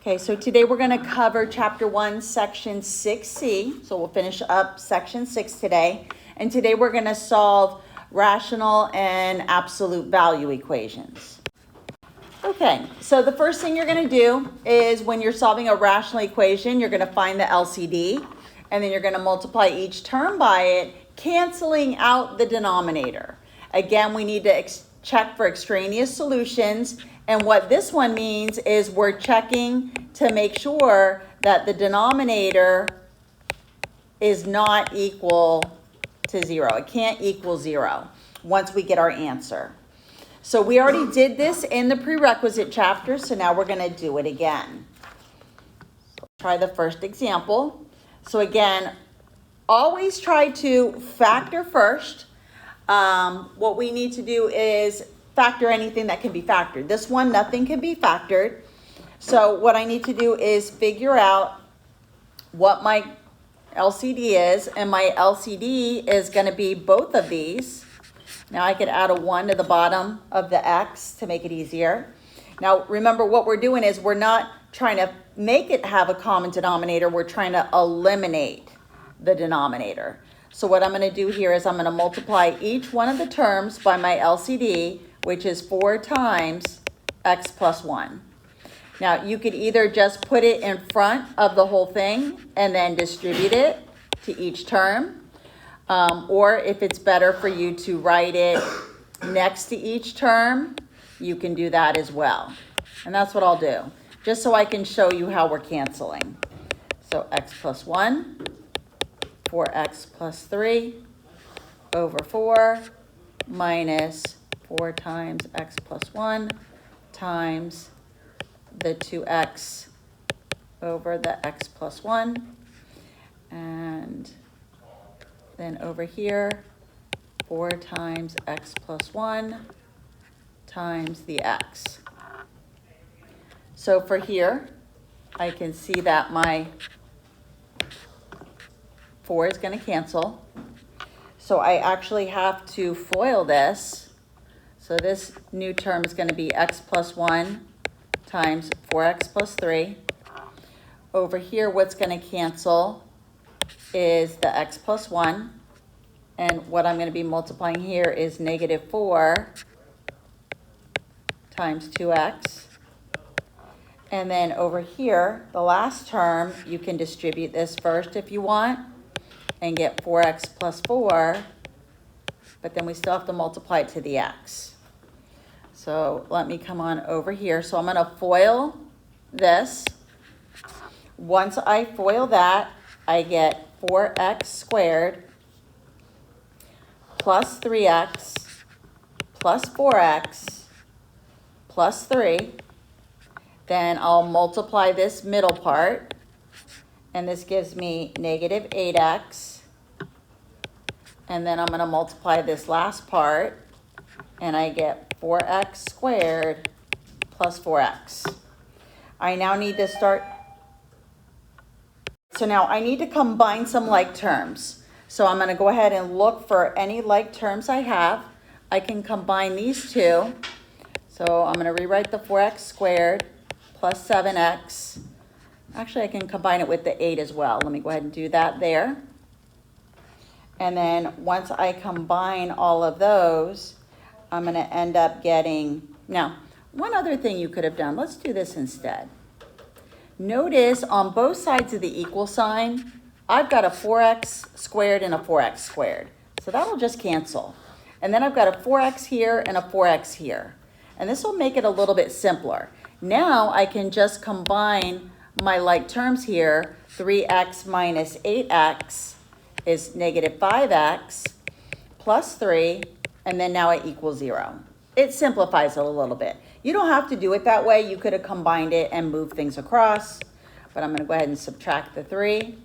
Okay, so today we're going to cover Chapter 1, Section 6C. So we'll finish up Section 6 today. And today we're going to solve rational and absolute value equations. Okay, so the first thing you're going to do is when you're solving a rational equation, you're going to find the LCD, and then you're going to multiply each term by it, canceling out the denominator. Again, we need to check for extraneous solutions. And what this one means is we're checking to make sure that the denominator is not equal to 0. It can't equal 0 once we get our answer. So we already did this in the prerequisite chapter, so now we're going to do it again. Try the first example. So again, always try to factor first. What we need to do is factor anything that can be factored. This one, nothing can be factored. So what I need to do is figure out what my LCD is, and my LCD is going to be both of these. Now I could add a 1 to the bottom of the x to make it easier. Now remember, what we're doing is we're not trying to make it have a common denominator, we're trying to eliminate the denominator. So what I'm going to do here is I'm going to multiply each one of the terms by my LCD, which is 4 times x plus 1. Now, you could either just put it in front of the whole thing and then distribute it to each term, or if it's better for you to write it next to each term, you can do that as well. And that's what I'll do, just so I can show you how we're canceling. So x plus 1, 4x plus 3 over 4 minus 4 times x plus 1 times the 2x over the x plus 1. And then over here, 4 times x plus 1 times the x. So for here, I can see that my 4 is going to cancel. So I actually have to FOIL this. So this new term is going to be x plus 1 times 4x plus 3. Over here, what's going to cancel is the x plus 1. And what I'm going to be multiplying here is negative 4 times 2x. And then over here, the last term, you can distribute this first if you want and get 4x plus 4. But then we still have to multiply it to the x. So let me come on over here. So I'm going to FOIL this. Once I FOIL that, I get 4x squared plus 3x plus 4x plus 3. Then I'll multiply this middle part, and this gives me negative 8x. And then I'm going to multiply this last part, and I get 4x squared plus 4x. I now need to start. So now I need to combine some like terms. So I'm going to go ahead and look for any like terms I have. I can combine these two. So I'm going to rewrite the 4x squared plus 7x. Actually, I can combine it with the 8 as well. Let me go ahead and do that there. And then once I combine all of those, I'm going to end up getting, now, one other thing you could have done, let's do this instead. Notice on both sides of the equal sign, I've got a 4x squared and a 4x squared. So that'll just cancel. And then I've got a 4x here and a 4x here. And this will make it a little bit simpler. Now I can just combine my like terms here. 3x minus 8x is negative 5x plus 3. And then now it equals 0. It simplifies it a little bit. You don't have to do it that way. You could have combined it and moved things across. But I'm going to go ahead and subtract the 3.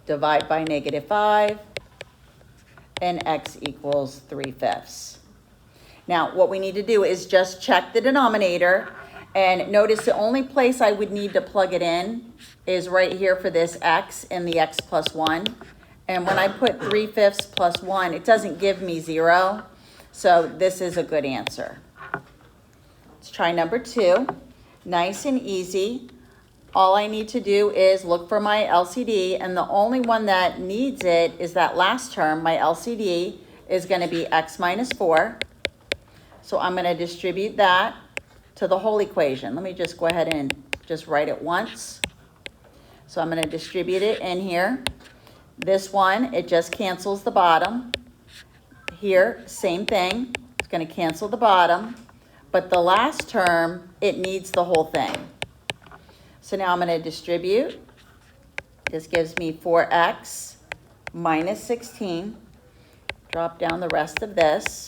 Divide by negative 5. And x equals 3/5. Now, what we need to do is just check the denominator. And notice the only place I would need to plug it in is right here for this x and the x plus 1. And when I put 3/5 plus 1, it doesn't give me 0. So this is a good answer. Let's try number 2. Nice and easy. All I need to do is look for my LCD, and the only one that needs it is that last term. My LCD is going to be x minus 4. So I'm going to distribute that to the whole equation. Let me just go ahead and just write it once. So I'm going to distribute it in here. This one, it just cancels the bottom. Here, same thing. It's going to cancel the bottom. But the last term, it needs the whole thing. So now I'm going to distribute. This gives me 4x minus 16. Drop down the rest of this.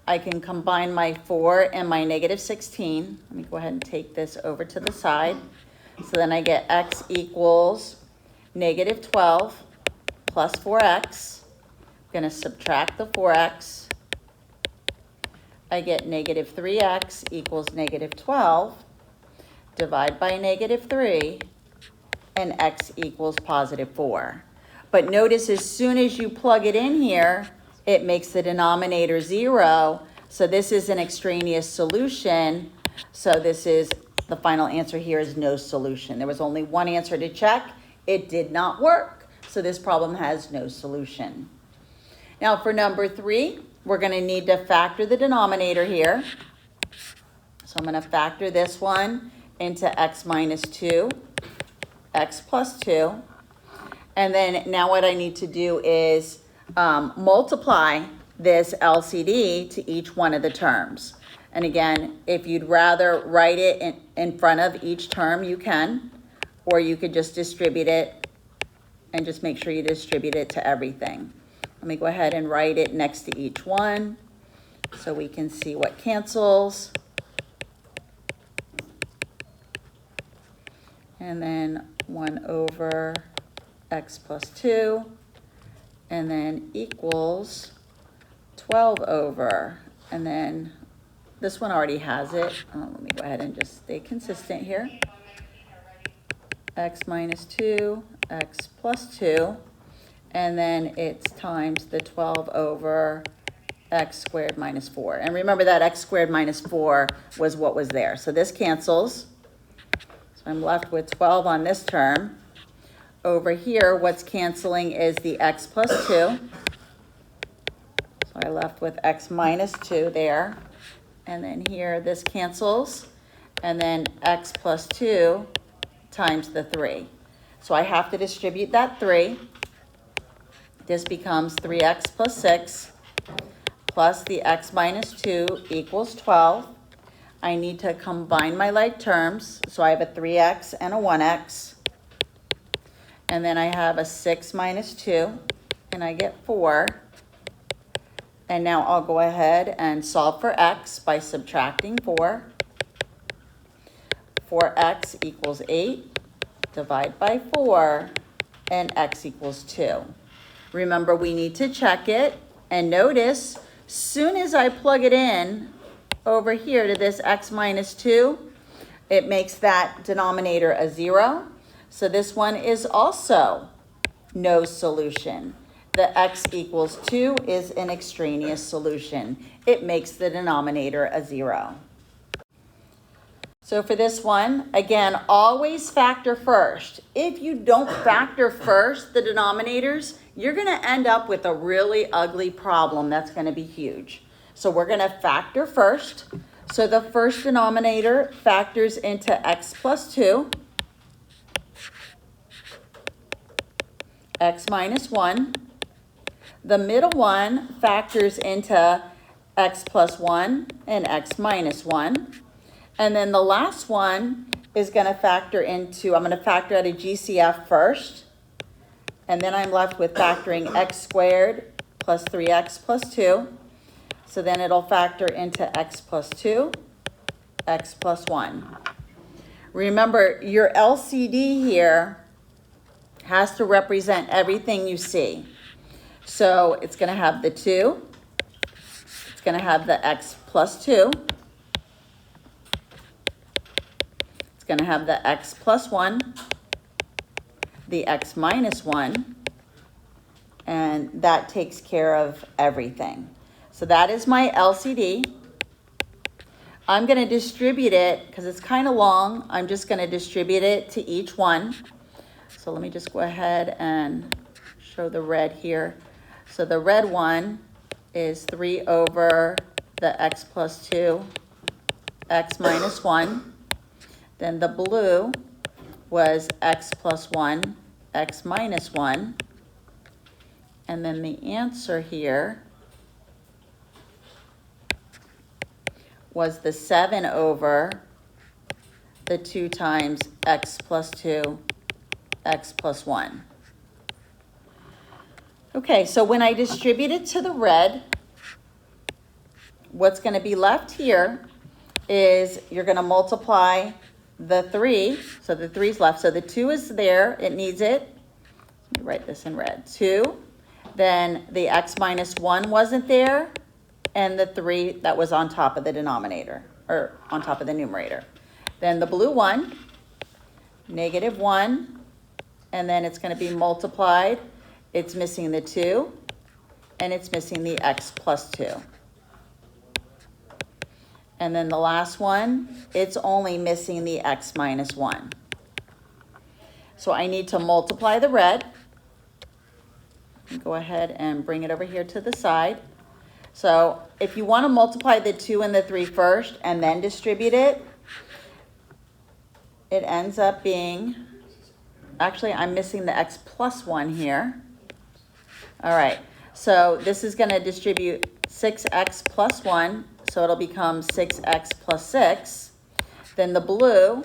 I can combine my 4 and my negative 16. Let me go ahead and take this over to the side. So then I get x equals negative 12 plus 4x. I'm going to subtract the 4x. I get negative 3x equals negative 12. Divide by negative 3, and x equals positive 4. But notice as soon as you plug it in here, it makes the denominator 0. So this is an extraneous solution. So this is, the final answer here is no solution. There was only one answer to check. It did not work. So this problem has no solution. Now for number 3, we're going to need to factor the denominator here. So I'm going to factor this one into x minus 2, x plus 2. And then now what I need to do is multiply this LCD to each one of the terms. And again, if you'd rather write it in front of each term, you can, or you could just distribute it and just make sure you distribute it to everything. Let me go ahead and write it next to each one so we can see what cancels. And then 1 over x plus 2, and then equals 12 over, and then this one already has it. Let me go ahead and just stay consistent here. X minus 2, x plus 2, and then it's times the 12 over x squared minus 4. And remember that x squared minus 4 was what was there. So this cancels. I'm left with 12 on this term. Over here, what's canceling is the x plus 2. So I left with x minus 2 there. And then here, this cancels. And then x plus 2 times the 3. So I have to distribute that 3. This becomes 3x plus 6 plus the x minus 2 equals 12. I need to combine my like terms. So I have a 3x and a 1x. And then I have a 6 minus 2, and I get 4. And now I'll go ahead and solve for x by subtracting 4. 4x equals 8. Divide by 4, and x equals 2. Remember, we need to check it. And notice, soon as I plug it in, over here to this x minus 2, it makes that denominator a 0. So this one is also no solution. The x equals 2 is an extraneous solution. It makes the denominator a 0. So for this one, again, always factor first. If you don't factor first the denominators, you're going to end up with a really ugly problem that's going to be huge. So we're going to factor first. So the first denominator factors into x plus 2, x minus 1. The middle one factors into x plus 1 and x minus 1. And then the last one is going to factor into, I'm going to factor out a GCF first. And then I'm left with factoring x squared plus 3x plus 2. So then it'll factor into x plus 2, x plus 1. Remember, your LCD here has to represent everything you see. So it's going to have the 2. It's going to have the x plus 2. It's going to have the x plus 1, the x minus 1, and that takes care of everything. So that is my LCD. I'm going to distribute it, because it's kind of long, I'm just going to distribute it to each one. So let me just go ahead and show the red here. So the red one is 3 over the x plus 2, x minus 1. Then the blue was x plus 1, x minus 1. And then the answer here was the 7 over the 2 times x plus 2, x plus 1. Okay, so when I distribute it to the red, what's going to be left here is you're going to multiply the 3. So the 3's left. So the 2 is there. It needs it. Let me write this in red. 2. Then the x minus 1 wasn't there. And the 3 that was on top of the denominator, or on top of the numerator. Then the blue one, negative 1. And then it's going to be multiplied. It's missing the 2. And it's missing the x plus 2. And then the last one, it's only missing the x minus 1. So I need to multiply the red. Go ahead and bring it over here to the side. So if you want to multiply the 2 and the 3 first and then distribute it, it ends up being, actually I'm missing the x plus 1 here. All right, so this is going to distribute 6x plus 1. So it'll become 6x plus 6. Then the blue,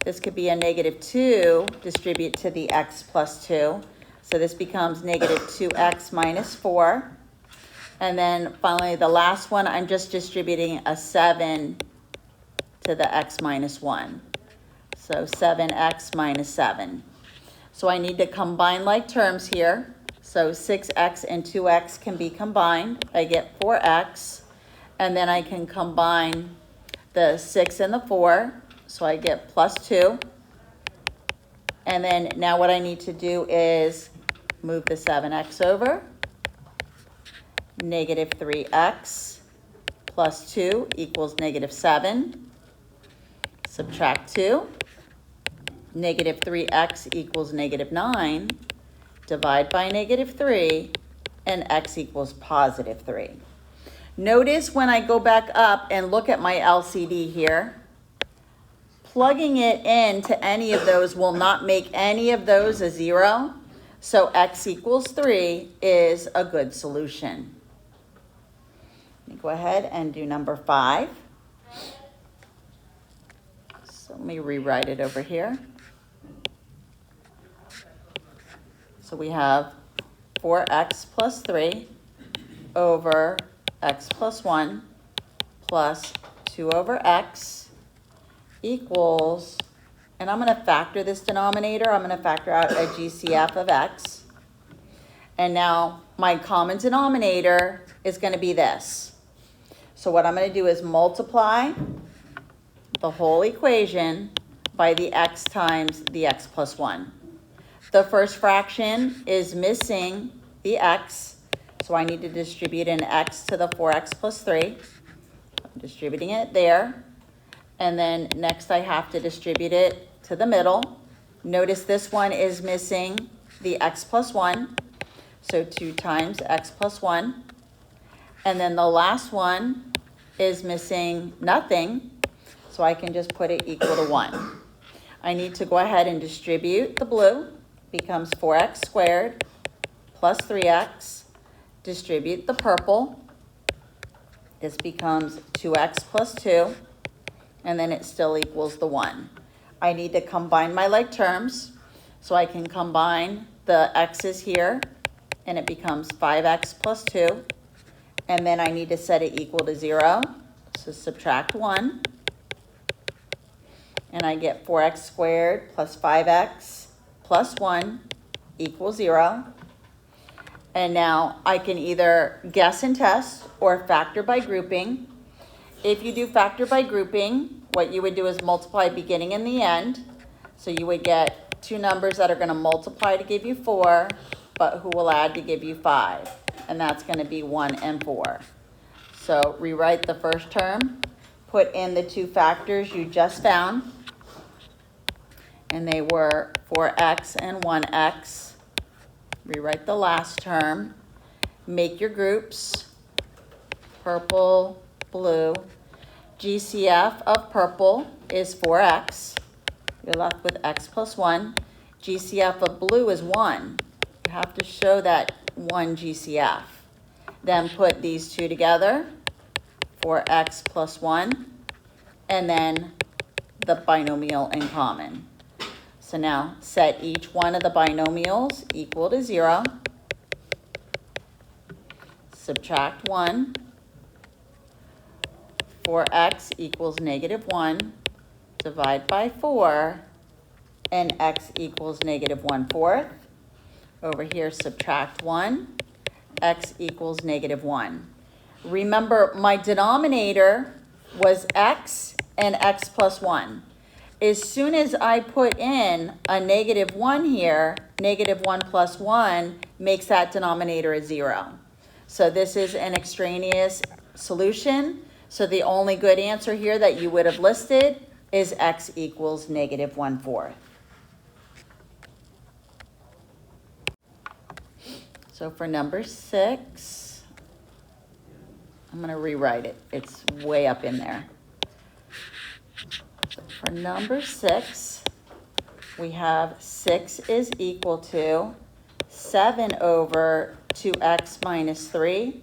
this could be a negative 2, distribute to the x plus 2. So this becomes negative 2x minus 4. And then finally the last one, I'm just distributing a 7 to the x minus 1. So 7x minus 7. So I need to combine like terms here. So 6x and 2x can be combined. I get 4x. And then I can combine the 6 and the 4, so I get plus 2. And then now what I need to do is move the 7x over. Negative 3x plus 2 equals negative 7. Subtract 2. Negative 3x equals negative 9. Divide by negative 3, and x equals positive 3. Notice when I go back up and look at my LCD here, plugging it into any of those will not make any of those a 0. So x equals 3 is a good solution. Let me go ahead and do number 5. So let me rewrite it over here. So we have 4x plus 3 over x plus 1 plus 2 over x equals, and I'm going to factor this denominator. I'm going to factor out a GCF of x. And now my common denominator is going to be this. So what I'm going to do is multiply the whole equation by the x times the x plus 1. The first fraction is missing the x. So I need to distribute an x to the 4x plus 3. I'm distributing it there. And then next I have to distribute it to the middle. Notice this one is missing the x plus 1. So 2 times x plus 1. And then the last one is missing nothing. So I can just put it equal to 1. I need to go ahead and distribute the blue. Becomes 4x squared plus 3x. Distribute the purple. This becomes 2x plus 2, and then it still equals the 1. I need to combine my like terms, so I can combine the x's here, and it becomes 5x plus 2, and then I need to set it equal to 0, so subtract 1, and I get 4x squared plus 5x plus 1 equals 0. And now I can either guess and test or factor by grouping. If you do factor by grouping, what you would do is multiply beginning and the end. So you would get two numbers that are going to multiply to give you 4, but who will add to give you 5. And that's going to be 1 and 4. So rewrite the first term, put in the two factors you just found. And they were 4x and 1x. Rewrite the last term. Make your groups. Purple, blue. GCF of purple is 4x. You're left with x plus 1. GCF of blue is 1. You have to show that 1 GCF. Then put these two together, 4x plus 1, and then the binomial in common. So now set each one of the binomials equal to 0. Subtract 1. 4x equals negative 1. Divide by 4. And x equals negative 1/4. Over here, subtract 1. X equals negative 1. Remember, my denominator was x and x plus 1. As soon as I put in a negative 1 here, negative 1 plus 1 makes that denominator a 0. So this is an extraneous solution. So the only good answer here that you would have listed is x equals negative 1/4. So for number 6, I'm going to rewrite it. It's way up in there. So for number 6, we have 6 is equal to 7 over 2x minus 3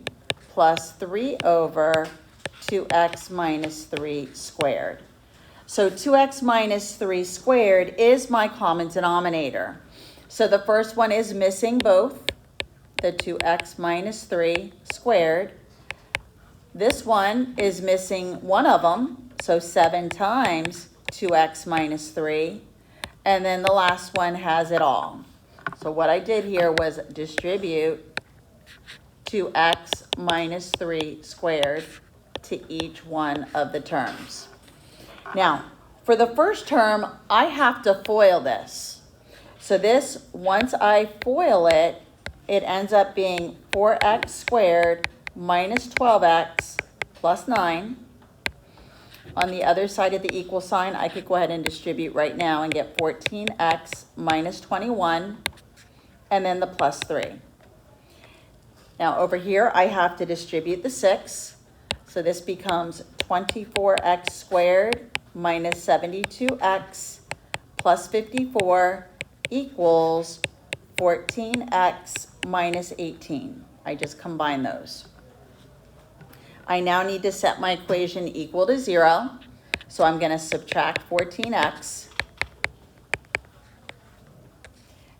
plus 3 over 2x minus 3 squared. So 2x minus 3 squared is my common denominator. So the first one is missing both. The 2x minus 3 squared. This one is missing one of them, so 7 times 2x minus 3. And then the last one has it all. So what I did here was distribute 2x minus 3 squared to each one of the terms. Now, for the first term, I have to FOIL this. So this, once I FOIL it, it ends up being 4x squared minus 12x plus 9. On the other side of the equal sign, I could go ahead and distribute right now and get 14x minus 21, and then the plus 3. Now over here, I have to distribute the 6. So this becomes 24x squared minus 72x plus 54 equals 14x minus 18. I just combine those. I now need to set my equation equal to 0. So I'm going to subtract 14x.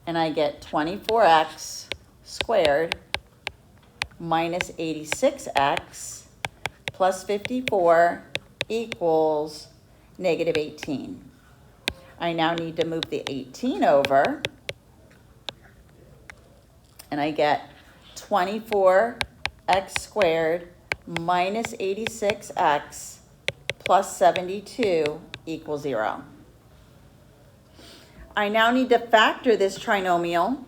And I get 24x squared minus 86x plus 54 equals negative 18. I now need to move the 18 over. And I get 24x squared minus 86x plus 72 equals 0. I now need to factor this trinomial.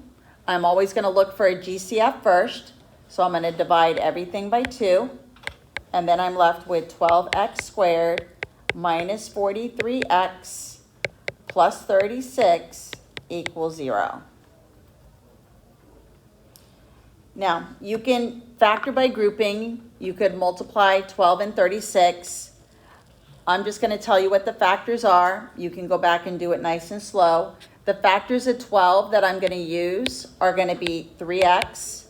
I'm always going to look for a GCF first. So I'm going to divide everything by 2. And then I'm left with 12x squared minus 43x plus 36 equals 0. Now, you can factor by grouping. You could multiply 12 and 36. I'm just going to tell you what the factors are. You can go back and do it nice and slow. The factors of 12 that I'm going to use are going to be 3x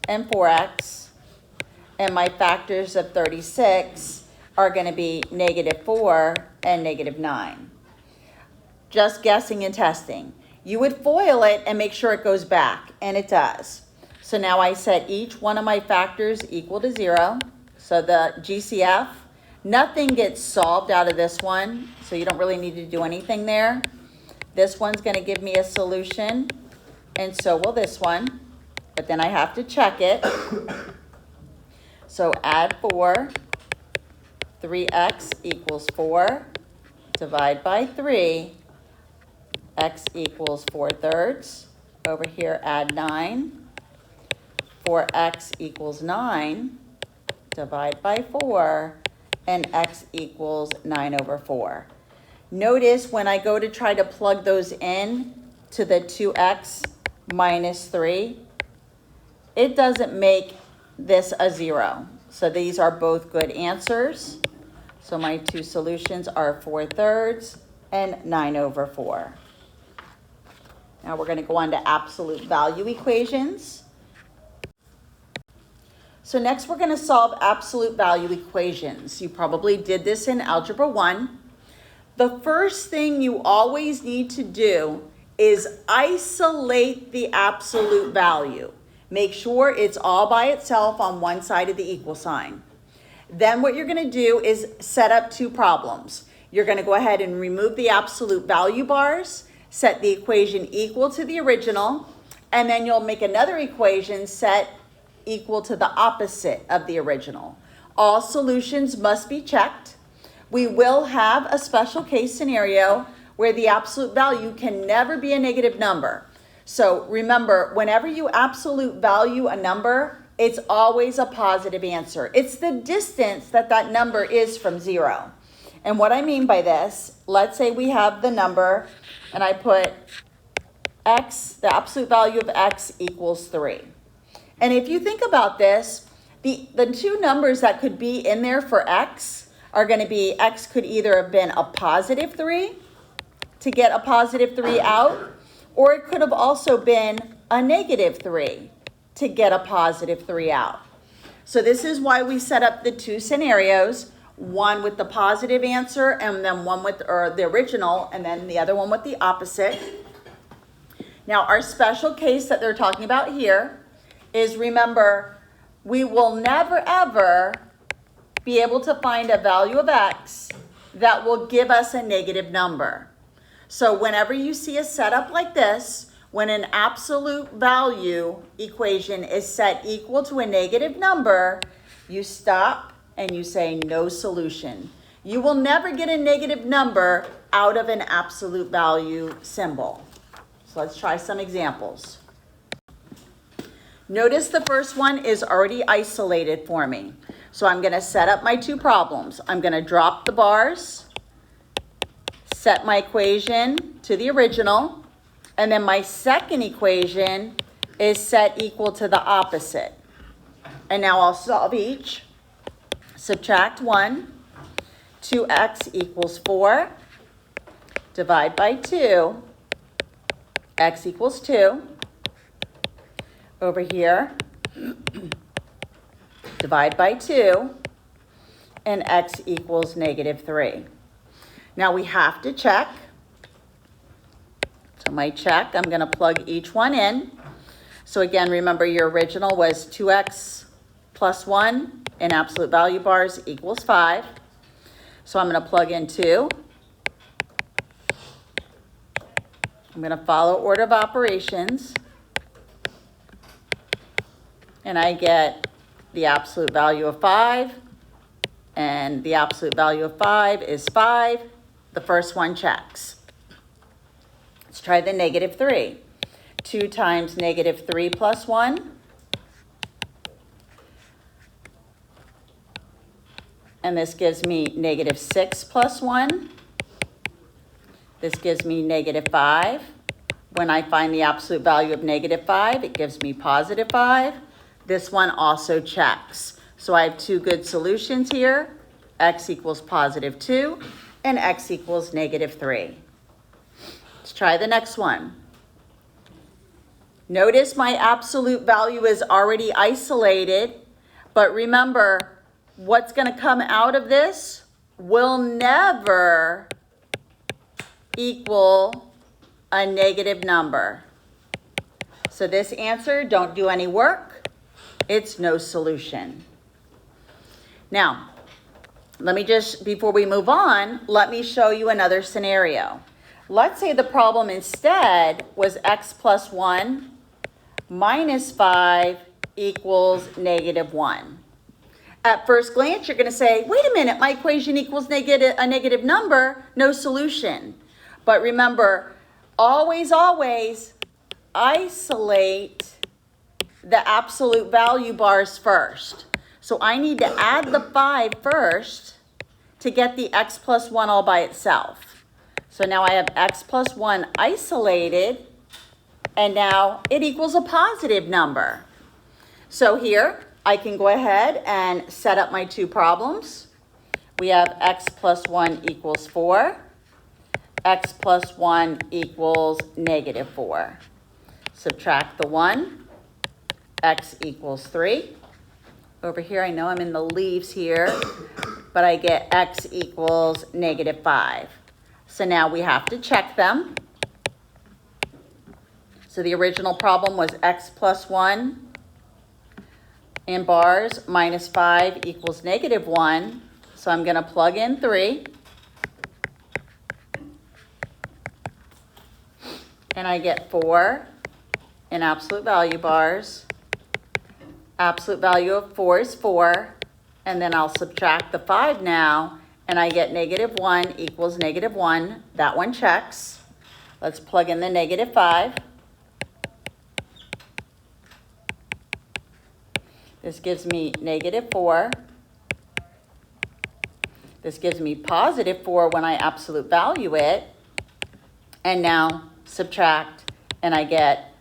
and 4x. And my factors of 36 are going to be negative 4 and negative 9. Just guessing and testing. You would FOIL it and make sure it goes back, and it does. So now I set each one of my factors equal to 0. So the GCF, nothing gets solved out of this one, so you don't really need to do anything there. This one's going to give me a solution, and so will this one. But then I have to check it. So add 4. 3x equals 4. Divide by 3. X equals 4/3. Over here, add 9. 4x equals 9. Divide by 4. and x equals 9 over 4. Notice when I go to try to plug those in to the 2x minus 3, it doesn't make this a 0. So these are both good answers. So my two solutions are 4/3 and 9 over 4. Now we're going to go on to absolute value equations. So next we're going to solve absolute value equations. You probably did this in Algebra 1. The first thing you always need to do is isolate the absolute value. Make sure it's all by itself on one side of the equal sign. Then what you're going to do is set up two problems. You're going to go ahead and remove the absolute value bars, set the equation equal to the original, and then you'll make another equation set equal to the opposite of the original. All solutions must be checked. We will have a special case scenario where the absolute value can never be a negative number. So remember, whenever you absolute value a number, it's always a positive answer. It's the distance that that number is from 0. And what I mean by this, let's say we have the number, and I put x, the absolute value of x equals 3. And if you think about this, the two numbers that could be in there for x are going to be, x could either have been a positive 3 to get a positive 3 out, or it could have also been a negative 3 to get a positive 3 out. So this is why we set up the two scenarios, one with the positive answer and then one with the original, and then the other one with the opposite. Now our special case that they're talking about here is, remember, we will never ever be able to find a value of x that will give us a negative number. So whenever you see a setup like this, when an absolute value equation is set equal to a negative number, you stop and you say no solution. You will never get a negative number out of an absolute value symbol. So let's try some examples. Notice the first one is already isolated for me. So I'm going to set up my two problems. I'm going to drop the bars, set my equation to the original, and then my second equation is set equal to the opposite. And now I'll solve each. Subtract 1, 2x equals 4, divide by 2, x equals 2. Over here, divide by 2, and x equals negative 3. Now we have to check. So my check, I'm going to plug each one in. So again, remember your original was 2x plus 1 in absolute value bars equals 5. So I'm going to plug in 2. I'm going to follow order of operations. And I get the absolute value of 5. And the absolute value of 5 is 5. The first one checks. Let's try the negative 3. 2 times negative 3 plus 1. And this gives me negative 6 plus 1. This gives me negative 5. When I find the absolute value of negative 5, it gives me positive 5. This one also checks. So I have two good solutions here. X equals positive 2 and x equals negative 3. Let's try the next one. Notice my absolute value is already isolated, but remember, what's going to come out of this will never equal a negative number. So this answer, don't do any work. It's no solution. Now, let me just, before we move on, let me show you another scenario. Let's say the problem instead was x plus 1 minus 5 equals negative 1. At first glance, you're going to say, wait a minute, my equation equals a negative number, no solution. But remember, always, always isolate the absolute value bars first. So I need to add the 5 first, to get the x plus 1 all by itself. So now I have x plus 1 isolated, and now it equals a positive number. So here, I can go ahead and set up my two problems. We have x plus 1 equals 4. X plus 1 equals negative 4. Subtract the 1. X equals 3. Over here, I know I'm in the leaves here, but I get x equals negative 5. So now we have to check them. So the original problem was x plus 1 in bars minus 5 equals negative 1. So I'm going to plug in 3. And I get 4 in absolute value bars. Absolute value of 4 is 4. And then I'll subtract the 5 now, and I get negative 1 equals negative 1. That one checks. Let's plug in the negative 5. This gives me negative 4. This gives me positive 4 when I absolute value it. And now subtract, and I get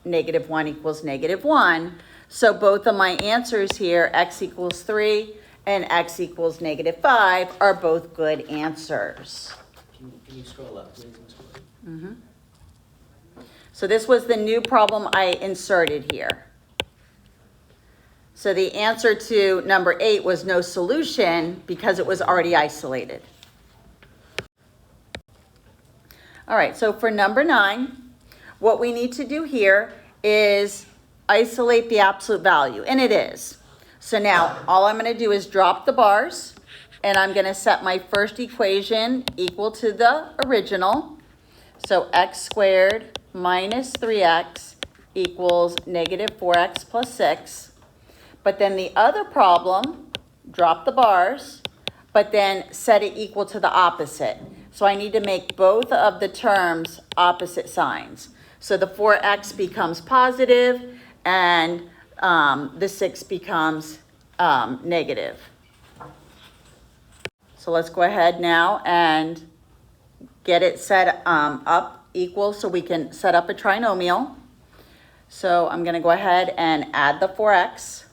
negative 1 equals negative 1. So both of my answers here, x equals 3 and x equals negative 5, are both good answers. Can you scroll up, please, Ms. Wood? Mm-hmm. So this was the new problem I inserted here. So the answer to number 8 was no solution because it was already isolated. All right, so for number 9, what we need to do here is isolate the absolute value, and it is. So now all I'm going to do is drop the bars, and I'm going to set my first equation equal to the original. So x squared minus 3x equals negative 4x plus 6. But then the other problem, drop the bars, but then set it equal to the opposite. So I need to make both of the terms opposite signs. So the 4x becomes positive, and the 6 becomes negative. So let's go ahead now and get it set up equal so we can set up a trinomial. So I'm going to go ahead and add the 4x.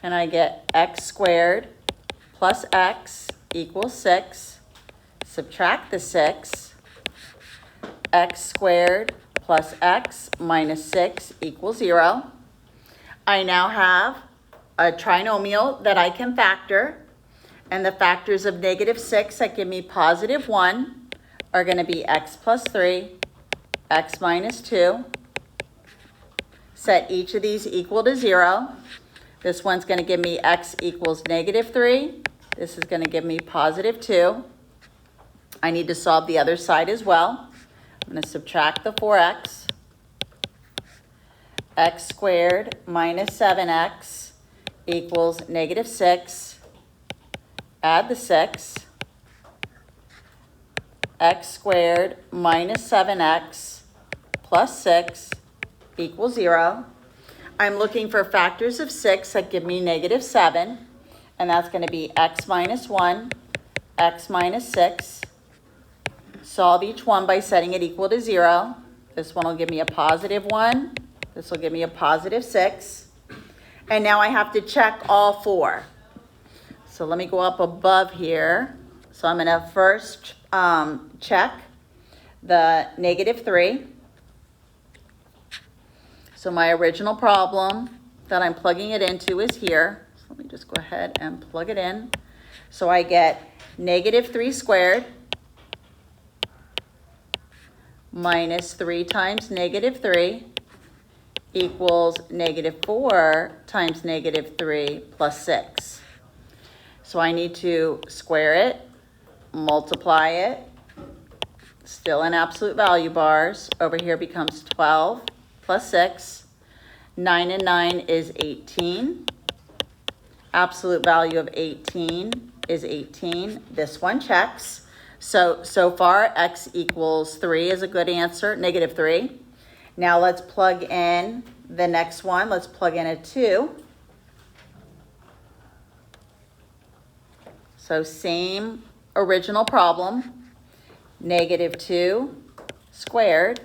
And I get x squared plus x equals 6. Subtract the 6. X squared plus x minus 6 equals 0. I now have a trinomial that I can factor. And the factors of negative 6 that give me positive 1 are going to be x plus 3, x minus 2. Set each of these equal to 0. This one's going to give me x equals negative 3. This is going to give me positive 2. I need to solve the other side as well. I'm going to subtract the 4x. X squared minus 7x equals negative 6. Add the 6. X squared minus 7x plus 6 equals 0. I'm looking for factors of 6 that give me negative 7, and that's going to be x minus 1, x minus 6. Solve each one by setting it equal to 0. This one will give me a positive 1. This will give me a positive 6. And now I have to check all 4. So let me go up above here. So I'm going to first check the negative 3. So my original problem that I'm plugging it into is here. So let me just go ahead and plug it in. So I get negative 3 squared minus 3 times negative 3 equals negative 4 times negative 3 plus 6. So I need to square it, multiply it, still in absolute value bars. Over here becomes 12 plus 6. 9 and 9 is 18. Absolute value of 18 is 18. This one checks. So far, x equals 3 is a good answer, negative 3. Now let's plug in the next one. Let's plug in a 2. So same original problem, negative 2 squared,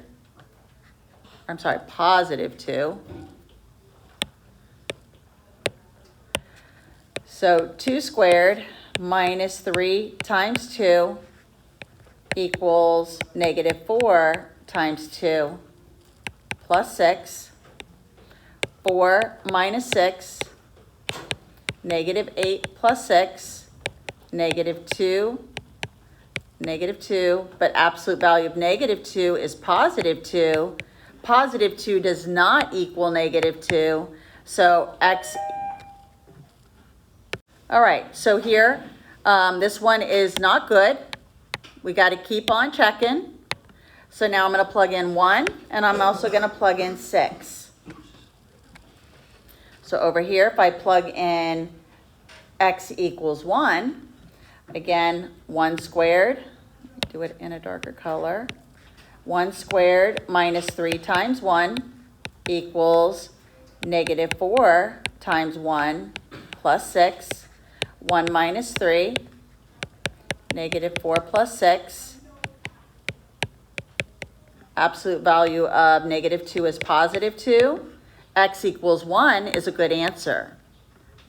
I'm sorry, positive 2. So 2 squared minus 3 times 2 equals negative 4 times 2 plus 6. 4 minus 6, negative 8 plus 6, negative 2, but absolute value of negative 2 is positive 2. Positive 2 does not equal negative 2, so x. All right, so here, this one is not good. We got to keep on checking. So now I'm going to plug in 1, and I'm also going to plug in 6. So over here, if I plug in x equals 1, again, 1 squared, do it in a darker color, 1 squared minus 3 times 1 equals negative 4 times 1 plus 6. 1 minus 3, negative 4 plus 6. Absolute value of negative 2 is positive 2. X equals 1 is a good answer.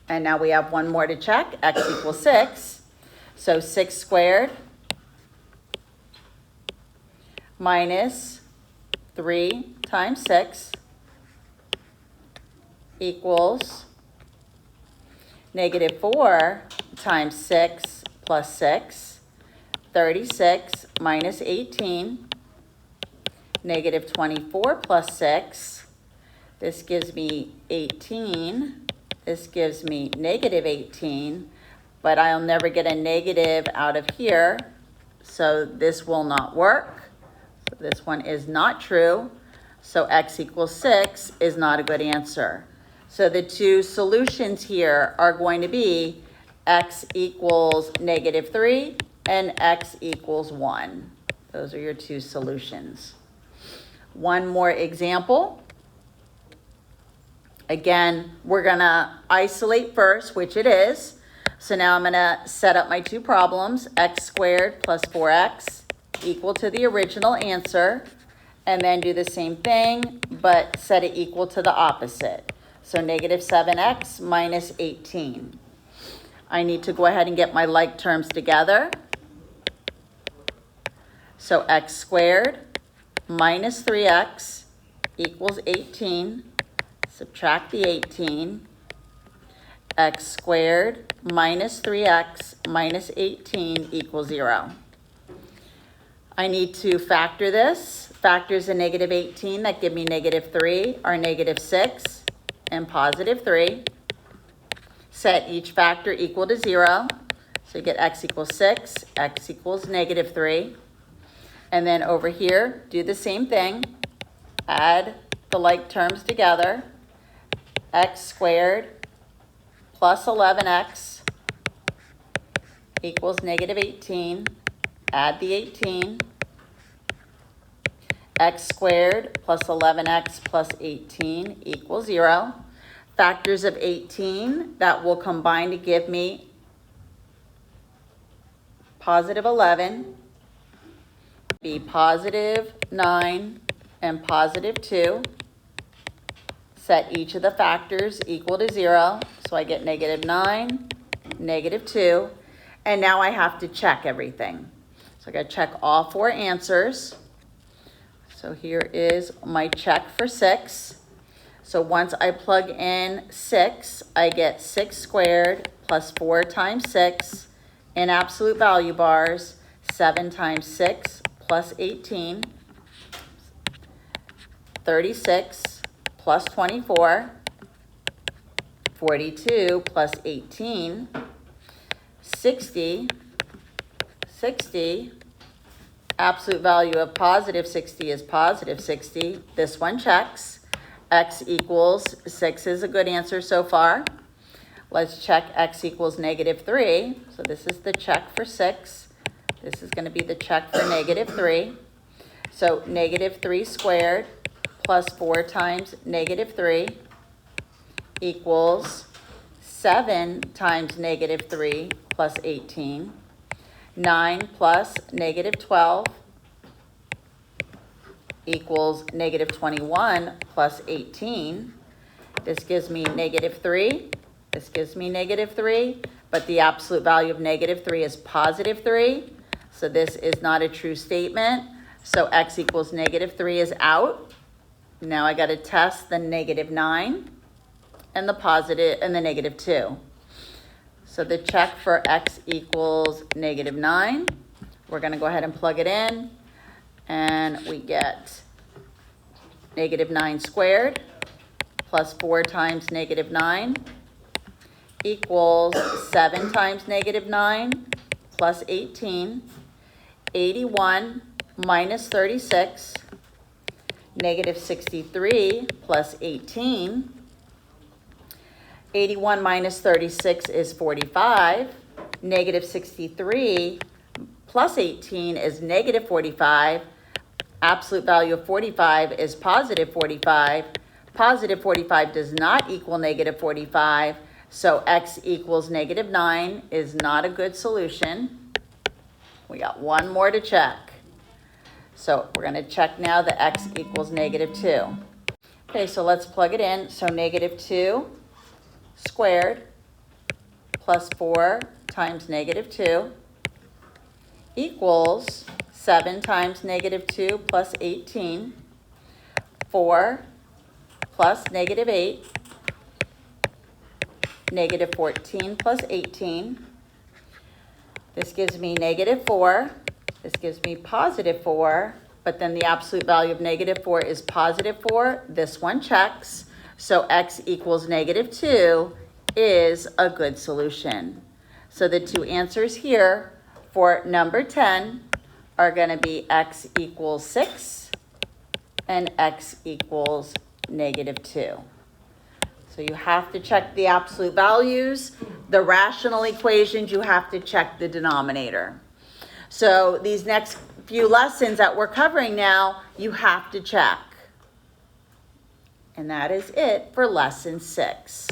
And now we have one more to check. X equals 6. So 6 squared minus 3 times 6 equals negative 4 times 6 plus 6, 36 minus 18, negative 24 plus 6. This gives me 18. This gives me negative 18, but I'll never get a negative out of here, so this will not work. So this one is not true, so x equals 6 is not a good answer. So the two solutions here are going to be x equals negative 3 and x equals 1. Those are your two solutions. One more example. Again, we're going to isolate first, which it is. So now I'm going to set up my two problems, x squared plus 4x equal to the original answer, and then do the same thing, but set it equal to the opposite. So negative 7x minus 18. I need to go ahead and get my like terms together. So x squared minus 3x equals 18. Subtract the 18. X squared minus 3x minus 18 equals 0. I need to factor this. Factors in negative 18 that give me negative 3 are negative 6 and positive 3. Set each factor equal to 0. So you get x equals 6, x equals negative 3. And then over here, do the same thing. Add the like terms together. X squared plus 11x equals negative 18. Add the 18. X squared plus 11x plus 18 equals 0. Factors of 18 that will combine to give me positive 11, be positive 9 and positive 2. Set each of the factors equal to 0. So I get negative 9, negative 2. And now I have to check everything. So I got to check all four answers. So here is my check for 6. So once I plug in 6, I get 6 squared plus 4 times 6 in absolute value bars, 7 times 6 plus 18, 36 plus 24, 42 plus 18, 60, absolute value of positive 60 is positive 60. This one checks. X equals 6 is a good answer so far. Let's check x equals negative 3. So this is the check for 6. This is going to be the check for negative 3. So negative 3 squared plus 4 times negative 3 equals 7 times negative 3 plus 18. 9 plus negative 12 equals negative 21 plus 18. This gives me negative 3. This gives me negative 3, but the absolute value of negative 3 is positive 3. So this is not a true statement. So x equals negative 3 is out. Now I got to test the negative 9 and the positive and the negative 2. So the check for x equals negative 9. We're going to go ahead and plug it in, and we get negative 9 squared plus 4 times negative 9 equals 7 times negative 9 plus 18. 81 minus 36, negative 63 plus 18. 81 minus 36 is 45. Negative 63 plus 18 is negative 45. Absolute value of 45 is positive 45. Positive 45 does not equal negative 45. So x equals negative 9 is not a good solution. We got one more to check. So we're going to check now that x equals negative 2. Okay, so let's plug it in. So negative 2 squared plus 4 times negative 2 equals 7 times negative 2 plus 18. 4 plus negative 8, negative 14 plus 18. This gives me negative 4. This gives me positive 4. But then the absolute value of negative 4 is positive 4. This one checks. So x equals negative 2 is a good solution. So the two answers here for number 10 are going to be x equals 6 and x equals negative 2. So you have to check the absolute values. The rational equations, you have to check the denominator. So these next few lessons that we're covering now, you have to check. And that is it for lesson 6.